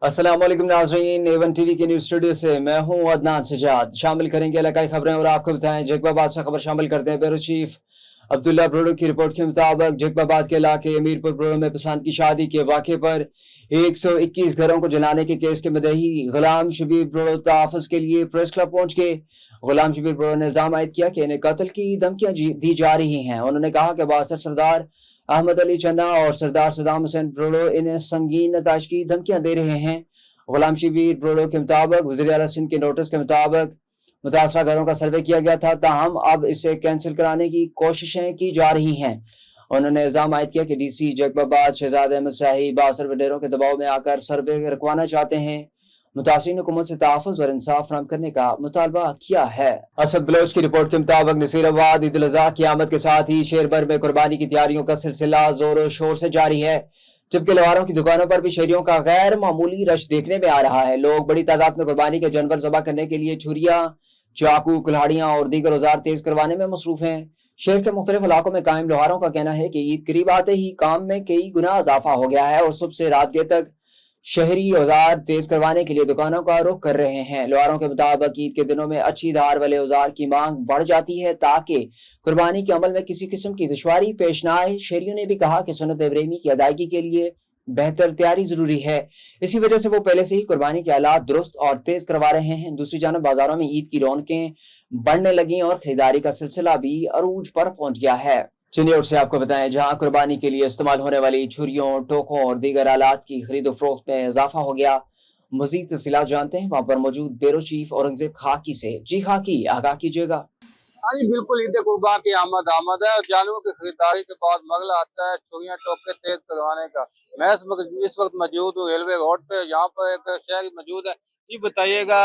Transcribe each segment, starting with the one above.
अस्सलाम वालेकुम नाज़रीन, एवन टीवी के न्यूज़ स्टूडियो से मैं हूं अदनान सजाद। शामिल करेंगे इलाकाई खबरें और आपको बताएं जैकबाबाद से खबर शामिल करते हैं। ब्यूरो चीफ अब्दुल्ला ब्रोडो की रिपोर्ट के मुताबिक जैकबाबाद के इलाके अमीरपुर ब्रोडो में पसंद की शादी के वाक़े पर 121 घरों को जलाने के केस के मुद्दई गुलाम शबीर ब्रोडो तहफ़्फ़ुज़ के लिए प्रेस क्लब पहुंच गए। गुलाम शबीर ब्रोडो ने इल्ज़ाम आयद किया कि इन्हें कत्ल की धमकियां दी जा रही हैं। उन्होंने कहा कि बासर सरदार अहमद अली चन्ना और सरदार सदाम हुसैन ब्रोडो इन्हें संगीन नताज की धमकियां दे रहे हैं। गुलाम शबीर ब्रोडो के मुताबिक वज़ीर आला सिंध के नोटिस के मुताबिक मुतासरा घरों का सर्वे किया गया था, ताहम अब इसे कैंसिल कराने की कोशिशें की जा रही हैं। उन्होंने इल्ज़ाम आयद किया कि डीसी जैकबाबाद शहजाद अहमद शाही बासर वडेरों के दबाव में आकर सर्वे रखवाना चाहते हैं। मुतासरीन हुकूमत से तहफ़्फ़ुज़ और इंसाफ फराहम करने का मुतालबा किया है। असद बलोच की रिपोर्ट के मुताबिक नसीराबाद ईद उल अज़हा की आमद के साथ ही शहर भर में कुर्बानी की तैयारियों का सिलसिला जोरों शोर से जारी है, जबकि लवारों की दुकानों पर भी शहरियों का गैर मामूली रश देखने में आ रहा है। लोग बड़ी तादाद में कुर्बानी के जानवर ज़बह करने के लिए छुरियां, चाकू, कुल्हाड़ियां और दीगर औजार तेज करवाने में मसरूफ हैं। शहर के मुख्तलिफ इलाकों में कायम लोहारों का कहना है कि ईद करीब आते ही काम में कई गुना इजाफा हो गया है और सुबह से रात देर तक शहरी औजार तेज करवाने के लिए दुकानों का रुख कर रहे हैं। लोहारों के मुताबिक ईद के दिनों में अच्छी धार वाले औजार की मांग बढ़ जाती है ताकि कुर्बानी के अमल में किसी किस्म की दुश्वारी पेश न आए। शहरियों ने भी कहा कि सुन्नत इब्राहिमी की अदायगी के लिए बेहतर तैयारी जरूरी है, इसी वजह से वो पहले से ही कुर्बानी के आलात दुरुस्त और तेज करवा रहे हैं। दूसरी जानब बाजारों में ईद की रौनकें बढ़ने लगी और खरीदारी का सिलसिला भी अरूज पर पहुंच गया है। चलिए और से आपको बताएं, जहां कुर्बानी के लिए इस्तेमाल होने वाली छुरियों, टोकों और दीगर आलात की खरीद फरोख्त में इजाफा हो गया। मजीद तफसीलात जानते हैं वहां पर मौजूद ब्यूरो चीफ औरंगजेब खाकी से। जी खाकी, आगाह कीजिएगा। हाँ जी बिल्कुल, ईद कुर्बान की आमद है और जानवरों की खरीदारी के बाद मगला आता है छुरियां टोके तेज करवाने का। मैं इस वक्त मौजूद हूँ रेलवे रोड पे, यहाँ पर एक शहर मौजूद है। ये बताइएगा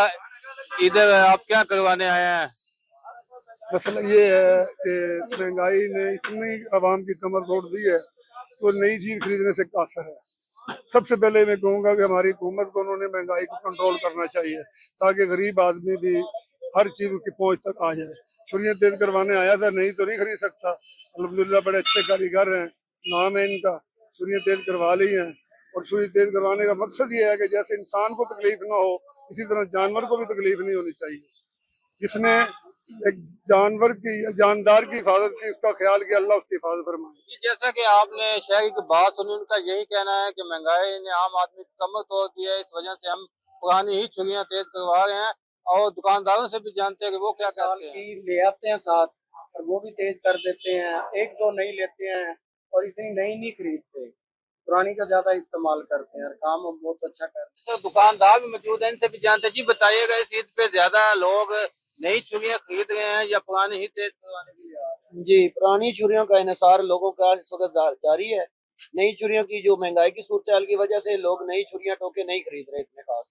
इधर आप क्या करवाने आए हैं? मसला ये है कि महंगाई ने इतनी आवाम की कमर तोड़ दी है तो नई चीज खरीदने से कासर है। सबसे पहले मैं कहूँगा कि हमारी हुकूमत को उन्होंने महंगाई को कंट्रोल करना चाहिए ताकि गरीब आदमी भी हर चीज की पहुंच तक आ जाए। छुरियां तेज करवाने आया था, नहीं तो नहीं खरीद सकता। अल्हम्दुलिल्लाह बड़े अच्छे कारीगर हैं, नाम है इनका, छुरियां तेज करवा ली हैं। और छुरी तेज करवाने का मकसद ये है कि जैसे इंसान को तकलीफ ना हो, इसी तरह जानवर को भी तकलीफ नहीं होनी चाहिए। जिसने एक जानवर की या जानदार की हिफाजत की, उसका ख्याल किया, अल्लाह उसकी हिफाजत फरमाए। जैसा कि आपने शहर की बात सुनी, उनका यही कहना है कि महंगाई ने आम आदमी की कमर तोड़ दी है, इस वजह से हम पुरानी ही छुरियां तेज करवा रहे हैं। और दुकानदारों से भी जानते हैं कि वो क्या कहते हैं। ले आते हैं साथ और वो भी तेज कर देते हैं, एक दो नहीं लेते हैं और इतनी नई नहीं खरीदते, पुरानी का ज्यादा इस्तेमाल करते हैं। काम हम बहुत अच्छा करते हैं। तो दुकानदार भी मौजूद हैं, इनसे भी जानते हैं। जी बताइएगा, इस ईद पे ज्यादा लोग नई छुरियां खरीद रहे हैं या पुरानी ही तेज करवाने के लिए आ रहे हैं? जी, पुरानी छुरियों का इन्हिसार लोगों का इस वक्त जारी है। नई छुरियों की जो महंगाई की सूरत हाल की वजह से लोग नई छुरियां टोके नहीं खरीद रहे इतने खास,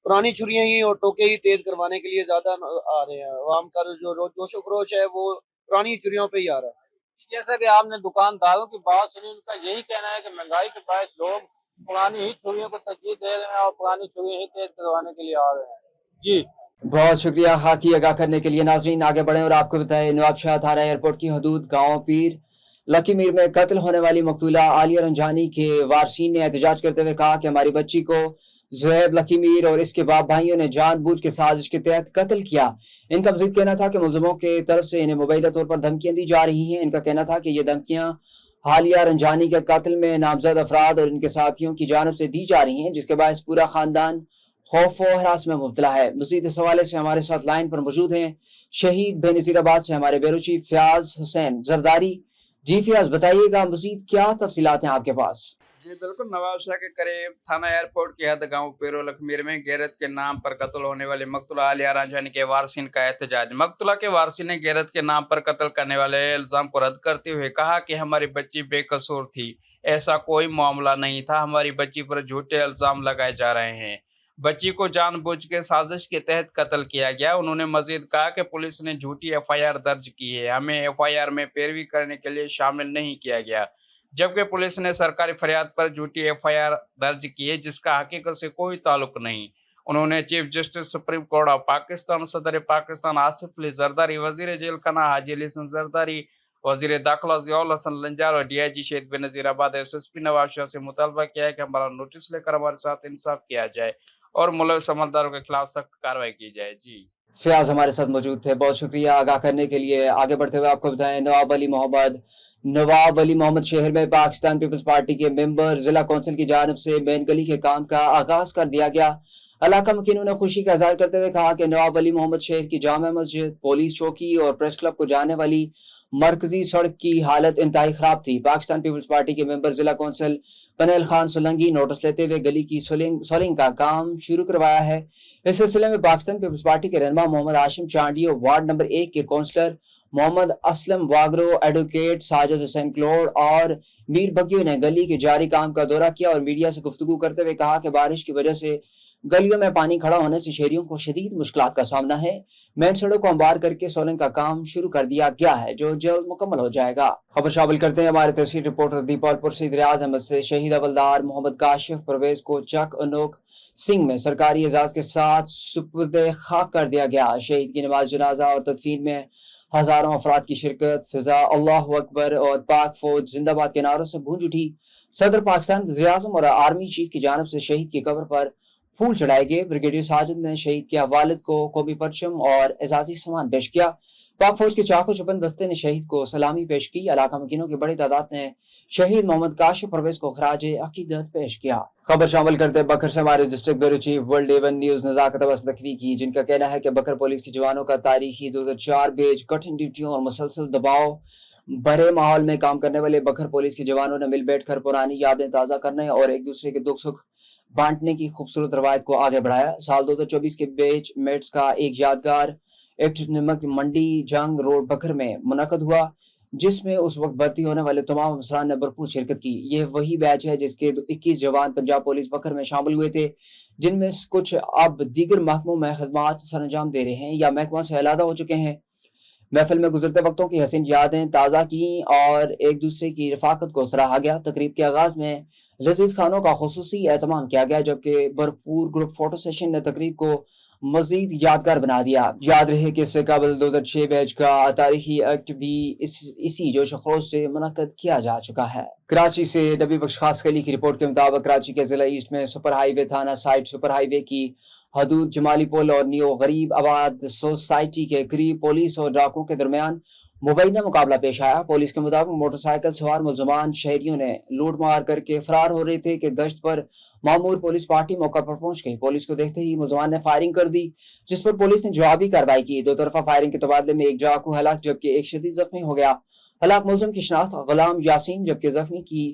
पुरानी छुरियां ही और टोके ही तेज करवाने के लिए ज्यादा आ रहे हैं। आवाम का जो जोशो खरोश है वो पुरानी छुरियों पे ही आ रहा है। जैसा कि आपने दुकानदारों की बात सुनी, उनका यही कहना है कि महंगाई के बायस लोग पुरानी ही छुरियों को तरजीह दे रहे हैं और पुरानी छुरियां ही तेज करवाने के लिए आ रहे हैं। जी बहुत शुक्रिया खाकी आगाह करने के लिए। नाजरीन आगे बढ़े और आपको बताएं, नवाबशाह थाना एयरपोर्ट की हदूद गांव पीर लकी मीर में कत्ल होने वाली मकतूला आलिया रंजानी के वारसीन ने एहतजाज करते हुए कहा कि हमारी बच्ची को जुहैब लकी मीर और इसके बाप भाइयों ने जानबूझ के साजिश के तहत कत्ल किया। इनका मजीद कहना था कि मुलजमों के तरफ से इन्हें मुबैना तौर पर धमकियां दी जा रही हैं। इनका कहना था कि ये धमकियां हालिया रंजानी के कत्ल में नामजद अफराद और इनके साथियों की जानब से दी जा रही हैं, जिसके बायस पूरा खानदान खौफ व हरास में मुब्तला है। मजीद इस हवाले से हमारे साथ लाइन पर मौजूद हैं शहीद बेनज़ीराबाद से हमारे ब्यूरो चीफ फयाज हुसैन जरदारी। जी फयाज, बताइएगा मजीद क्या तफसीलात हैं आपके पास? जी बिल्कुल, नवाबशाह के करीब थाना एयरपोर्ट की हद गांव पेरो लखमीर में गैरत के नाम पर कत्ल होने वाले मकतूला आलिया रंजानी के वारसीन का एहतजाज। मकतूला के वारसीन ने गैरत के नाम पर कत्ल करने वाले इल्जाम को रद्द करते हुए कहा कि हमारी बच्ची बेकसूर थी, ऐसा कोई मामला नहीं था, हमारी बच्ची पर झूठे इल्जाम लगाए जा रहे हैं, बच्ची को जानबूझ के साजिश के तहत कत्ल किया गया। उन्होंने मजीद कहा कि पुलिस ने झूठी एफआईआर दर्ज की है, हमें एफआईआर में पैरवी करने के लिए शामिल नहीं किया गया, जबकि पुलिस ने सरकारी फरियाद पर झूठी एफआईआर दर्ज की है जिसका हकीकत से कोई ताल्लुक नहीं। उन्होंने chief justice supreme court of Pakistan, सदर पाकिस्तान आसिफ अली जरदारी, वजीर जेल खाना हाजी अली हसन जरदारी वजीर दाखिला ज़ियाउल हसन लंजार और DIG शहीद बेनज़ीराबाद SSP नवाज शाह से मुतालबा किया है कि हमारा नोटिस लेकर हमारे साथ इंसाफ किया जाए और मुलविस अमलदारों के खिलाफ सख्त कार्रवाई की जाए। जी फयाज हमारे साथ मौजूद थे, बहुत शुक्रिया आगाह करने के लिए। आगे बढ़ते हुए आपको बताएं, नवाब अली मोहम्मद शहर में पाकिस्तान पीपल्स पार्टी के मेंबर जिला कौंसिल की जानिब से मेन गली के काम का आगाज कर दिया गया। इलाका मकीनों ने खुशी का इजहार करते हुए कहा कि नवाब अली मोहम्मद शहर की जामा मस्जिद, पुलिस चौकी और प्रेस क्लब को जाने वाली मरकजी सड़क की हालत इंतहाई खराब थी। पाकिस्तान पीपल्स पार्टी के मेंबर जिला council panel Khan Solangi notice लेते हुए गली की सोलिंग का काम शुरू करवाया है। इस सिलसिले में पाकिस्तान पीपल्स पार्टी के रहनुमा मोहम्मद हाशिम चांडी और वार्ड नंबर 1 के काउंसलर मोहम्मद असलम वागरो, एडवोकेट साजिद हुसैन क्लोड और मीर बगियो ने गली के जारी काम का दौरा किया और मीडिया से गुफ्तगू करते हुए कहा कि बारिश की वजह से गलियों में पानी खड़ा होने से शहरियों को शदीद मुश्किलात का सामना है। मेन सड़क को अंबार करके सोलिंग का काम शुरू कर दिया गया है, जो जल्द मुकम्मल हो जाएगा। खबर शामिल करते हैं हमारे तहसील रिपोर्टर दीपालपुर से रियाज अहमद से। शहीद हवलदार मोहम्मद काशिफ परवेज को चक अनोख सिंह में सरकारी एजाज के साथ सुपुर्द खाक कर दिया गया। शहीद की नमाज जनाजा और तदफीन में हजारों अफराद की शिरकत। फिजा अल्लाह अकबर और पाक फौज जिंदाबाद के नारों से गूंज उठी। सदर पाकिस्तान वज़ीर आज़म और आर्मी चीफ की जानिब से शहीद की कब्र पर फूल चढ़ाए गए। ब्रिगेडियर साजिद ने शहीद के वालिद को कौमी परचम और एजाजी सामान पेश किया। पाक फौज के चाको चुपन दस्ते ने शहीद को सलामी पेश की। इलाका मकीनों की बड़ी तादाद ने शहीद मोहम्मद काशिफ परवेज को खराज अकीदत पेश किया। खबर शामिल करते हैं बकर से हमारे district bureau chief World Avon News Nazakat Abbas Naqvi की, जिनका कहना है कि बकर पुलिस के जवानों का तारीखी 2004 बैच कठिन ड्यूटियों और मुसलसल दबाव भरे माहौल में काम करने वाले बकर पुलिस के जवानों ने मिल बैठकर पुरानी यादें ताज़ा करने और एक दूसरे के दुख सुख बांटने की खूबसूरत रवायत को आगे बढ़ाया। साल 2024 के बैच मेट्स का एक यादगार एक्ट नमक मंडी जंग रोड बकर में मुनक्कद हुआ, जिसमें उस वक्त भर्ती होने वाले तमाम अफसरान ने भरपूर शिरकत की। यह वही बैच है जिसके 21 जवान पंजाब पुलिस बकर में शामिल हुए थे, जिनमें कुछ अब दीगर महकमों में खदमात सरंजाम दे रहे हैं या महकमा से अलहदा हो चुके हैं। महफिल में गुजरते वक्तों की हसीन यादें ताज़ा की और एक दूसरे की रफाकत को सराहा गया। तकरीब के आगाज में लजीज खानों का खुसूसी एहतमाम किया गया, जबकि भरपूर ग्रुप फोटो सेशन ने तकरीब को मजीद यादगार बना दिया। याद रहे कि इससे कबल 2006 बैच का तारीखी एक्ट भी इसी जोश खरोश से मुनक्कद किया जा चुका है। कराची से नबी बख्श खास खली की रिपोर्ट के मुताबिक कराची के जिला ईस्ट में सुपर हाईवे थाना साइड सुपर हाईवे की हदूद जमाली पुल और न्यू गरीब आबाद सोसाइटी के करीब पुलिस और डाकुओं के दरमियान मुबैना मुकाबला पेश आया। पुलिस के मुताबिक मोटरसाइकिल सवार मुलजमान शहरियों ने लूट मार करके फरार हो रहे थे कि गश्त पर मामूर पुलिस पार्टी मौका पर पहुंच गई। पुलिस को देखते ही मुलजमान ने फायरिंग कर दी, जिस पर पुलिस ने जवाबी कार्रवाई की। दो तरफा फायरिंग के तबादले में एक डाकू हलाक जबकि एक शदीद जख्मी हो गया। हलाक मुलजम की शनाख्त गुलाम यासीन जबकि जख्मी की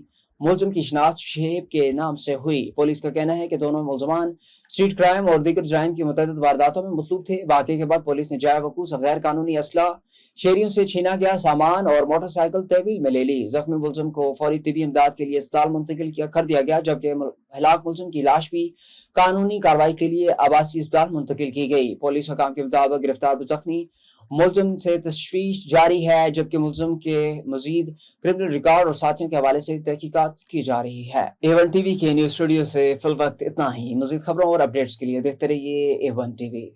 मुलजम की शनाख्त शेब के नाम से हुई। पुलिस का कहना है कि दोनों मुलजमान स्ट्रीट क्राइम और दीगर जराइम की मुतअद्दिद वारदातों में मसलूब थे। वाक़े के बाद पुलिस ने जाए वकूस गैर कानूनी असला, शहरियों से छीना गया सामान और मोटरसाइकिल तहवील में ले ली। जख्मी मुलजम को फौरी तिबी इमदाद के लिए अस्पताल मुंतकिल कर दिया गया, जबकि हलाक मुलजम की लाश भी कानूनी कार्रवाई के लिए आबासी अस्पताल मुंतकिल की गई। पुलिस हुकाम के मुताबिक गिरफ्तार जख्मी मुलजम से तशवीश जारी है, जबकि मुलजम के मजीद क्रिमिनल रिकॉर्ड और साथियों के हवाले से तहकीकात की जा रही है। A1 TV के न्यूज स्टूडियो से फिल वक्त इतना ही। मजीद खबरों और अपडेट्स के लिए देखते रहिए A1 TV।